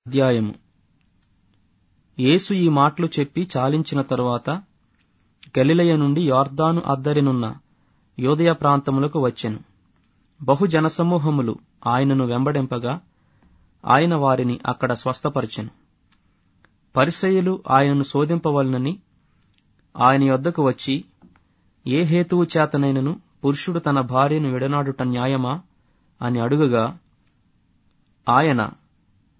అధ్యాయము. యేసు ఈ మాటలు చెప్పి చాలించిన తరువాత గలిలయ నుండి యొర్దాను అద్దరినున్న యూదయ ప్రాంతములకు వచ్చెను. బహు జనసమూహములు ఆయనను వెంబడింపగా ఆయన వారిని అక్కడ స్వస్థపరచెను. పరిసయ్యులు ఆయనను శోధింపవలనని ఆయన యొద్దకు వచ్చి, ఏ హేతువు చేతనైనను పురుషుడు తన భార్యను విడనాడుట న్యాయమా అని అడుగగా, ఆయన,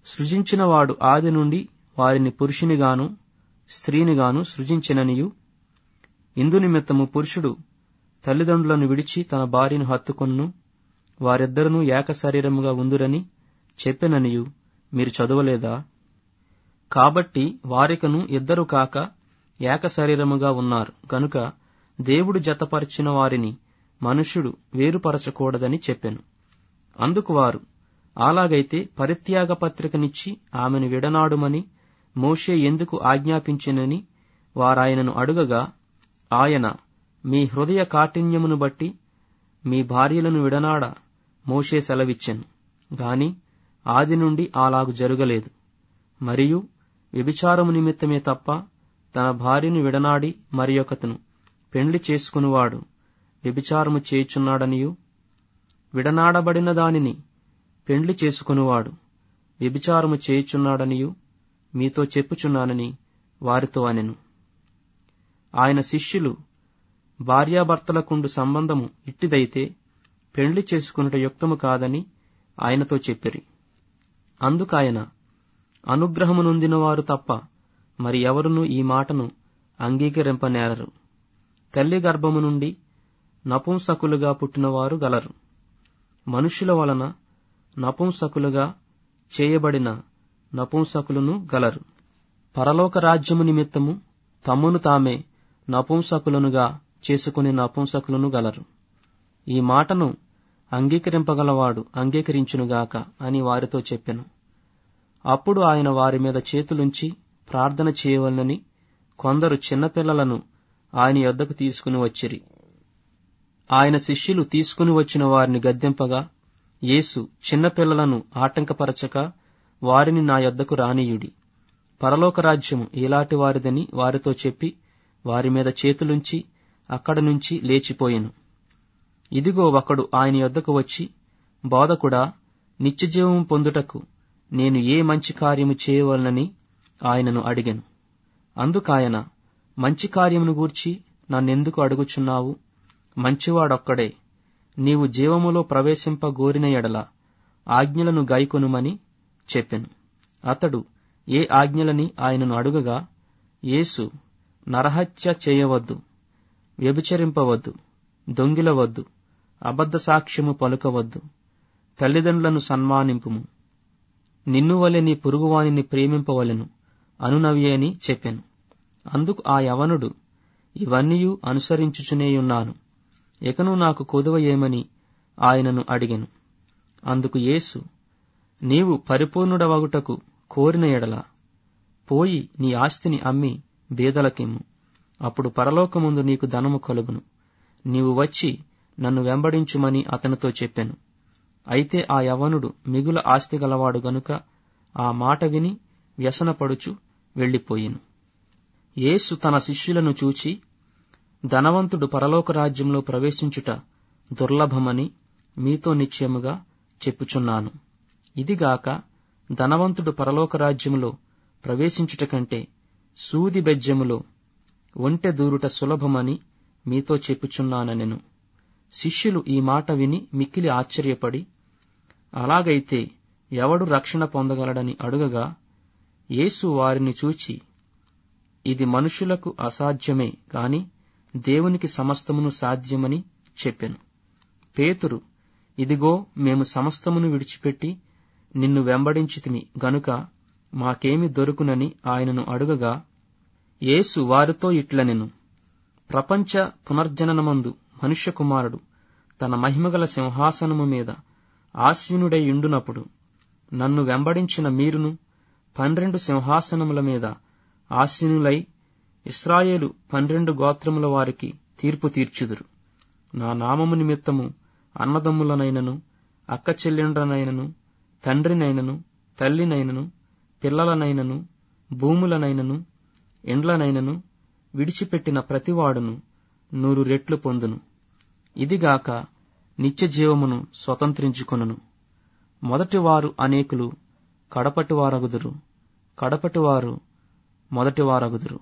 సృజించినవాడు ఆది నుండి వారిని పురుషునిగాను స్త్రీనిగాను సృజించిననియు, ఇందునిమిత్తము పురుషుడు తల్లిదండ్రులను విడిచి తన భార్యను హత్తుకొనును, వారిద్దరును ఏక శరీరముగా ఉందురని చెప్పెననియు మీరు చదవలేదా? కాబట్టి వారికను ఇద్దరు కాక ఏక శరీరముగా ఉన్నారు గనుక దేవుడు జతపరిచిన వారిని మనుష్యుడు వేరుపరచకూడదని చెప్పెను. అందుకు వారు, అలాగైతే పరిత్యాగ పత్రికనిచ్చి ఆమెను విడనాడుమని మోషే ఎందుకు ఆజ్ఞాపించెనని వారాయనను అడుగగా, ఆయన, మీ హృదయ కాఠిన్యమును బట్టి మీ భార్యలను విడనాడ మోషే సెలవిచ్చెను గాని ఆది నుండి అలాగు జరుగలేదు. మరియు వ్యభిచారము నిమిత్తమే తప్ప తన భార్యను విడనాడి మరియొకతను పెండ్లి చేసుకునివాడు వ్యభిచారము చేయుచున్నాడనియు, విడనాడబడిన దానిని పెండ్లి చేసుకునివాడు వ్యభిచారము చేయుచున్నాడనియు మీతో చెప్పుచున్నానని వారితో అనెను. ఆయన శిష్యులు, భార్యాభర్తలకుండు సంబంధము ఇట్టిదైతే పెండ్లి చేసుకునుట యుక్తము కాదని ఆయనతో చెప్పిరి. అందుకాయన, అనుగ్రహము నొందినవారు తప్ప మరి ఎవరునూ ఈ మాటను అంగీకరింపనేరరు. తల్లి గర్భము నుండి నపుంసకులుగా పుట్టినవారు గలరు. మనుష్యుల వలన నపుంసకులుగా చేయబడిన నపుంసకులను గలరు. పరలోక రాజ్యము నిమిత్తము తమ్మును తామే నపుంసకులనుగా చేసుకునే నపుంసకులను గలరు. ఈ మాటను అంగీకరింపగలవాడు అంగీకరించునుగాక అని వారితో చెప్పెను. అప్పుడు ఆయన వారి మీద చేతులుంచి ప్రార్థన చేయవలనని కొందరు చిన్నపిల్లలను ఆయన యొద్దకు తీసుకుని వచ్చిరి. ఆయన శిష్యులు తీసుకుని వచ్చిన వారిని గద్దింపగా, యేసు, చిన్నపిల్లలను ఆటంకపరచక వారిని నా యొద్దకు రానీయుడి, పరలోక రాజ్యము ఈలాటి వారిదని వారితో చెప్పి వారి మీద చేతులుంచి అక్కడి నుంచి లేచిపోయెను. ఇదిగో ఒకడు ఆయన యొద్దకు వచ్చి, బోధకుడా, నిత్యజీవము పొందుటకు నేను ఏ మంచి కార్యము చేయవలనని ఆయనను అడిగెను. అందుకాయన, మంచి కార్యమును గూర్చి నన్నెందుకు అడుగుచున్నావు? మంచివాడొక్కడే. నీవు జీవములో ప్రవేశింపగోరిన ఎడల ఆజ్ఞలను గైకొనుమని చెప్పెను. అతడు ఏ ఆజ్ఞలని ఆయనను అడుగగా, యేసు, నరహత్య చేయవద్దు, వ్యభిచరింపవద్దు, దొంగిలవద్దు, అబద్ధ సాక్ష్యము పలుకవద్దు, తల్లిదండ్రులను సన్మానింపుము, నిన్ను వలె నీ పొరుగువానిని ప్రేమింపవలెను అనునవి అని చెప్పెను. అందుకు ఆ యవనుడు, ఇవన్నీయు అనుసరించుచునేయున్నాను, ఇకను నాకు కొదువ ఏమని ఆయనను అడిగెను. అందుకు యేసు, నీవు పరిపూర్ణుడవగుటకు కోరిన ఎడల పోయి నీ ఆస్తిని అమ్మి బీదలకిమ్ము, అప్పుడు పరలోకముందు నీకు ధనము కలుగును. నీవు వచ్చి నన్ను వెంబడించుమని అతనితో చెప్పెను. అయితే ఆ యవనుడు మిగుల ఆస్తి గలవాడు గనుక ఆ మాట విని వ్యసనపడుచు వెళ్లిపోయెను. యేసు తన శిష్యులను చూచి, ధనవంతుడు పరలోక రాజ్యంలో ప్రవేశించుట దుర్లభమని మీతో నిశ్చయముగా చెప్పుచున్నాను. ఇదిగాక ధనవంతుడు పరలోక రాజ్యములో ప్రవేశించుట కంటే సూది బెజ్జములో ఒంటె దూరుట సులభమని మీతో చెప్పుచున్నానెను. శిష్యులు ఈ మాట విని మిక్కిలి ఆశ్చర్యపడి, అలాగైతే ఎవడు రక్షణ పొందగలడని అడుగగా, యేసు వారిని చూచి, ఇది మనుషులకు అసాధ్యమే గాని దేవునికి సమస్తమును సాధ్యమని చెప్పెను. పేతురు, ఇదిగో మేము సమస్తమును విడిచిపెట్టి నిన్ను వెంబడించితిమి గనుక మాకేమి దొరుకునని ఆయనను అడుగగా, యేసు వారితో ఇట్లనెను, ప్రపంచ పునర్జననమందు మనుష్య కుమారుడు తన మహిమగల సింహాసనము మీద ఆసీనుడై యుండునప్పుడు నన్ను వెంబడించిన మీరును 12 సింహాసనముల మీద ఆసీనులై ఇశ్రాయేలు 12 గోత్రముల వారికి తీర్పు తీర్చుదురు. నా నామము నిమిత్తము అన్నదమ్ములనైనను అక్క చెల్లెండ్రనైనను తండ్రినైనను తల్లినైనను పిల్లలనైనను భూములనైనను ఎండ్లనైనను విడిచిపెట్టిన ప్రతివాడును 100 రెట్లు పొందును. ఇదిగాక నిత్య జీవమును స్వతంత్రించుకొనును. మొదటివారు అనేకులు కడపటివారగుదురు, కడపటివారు మొదటివారగుదురు.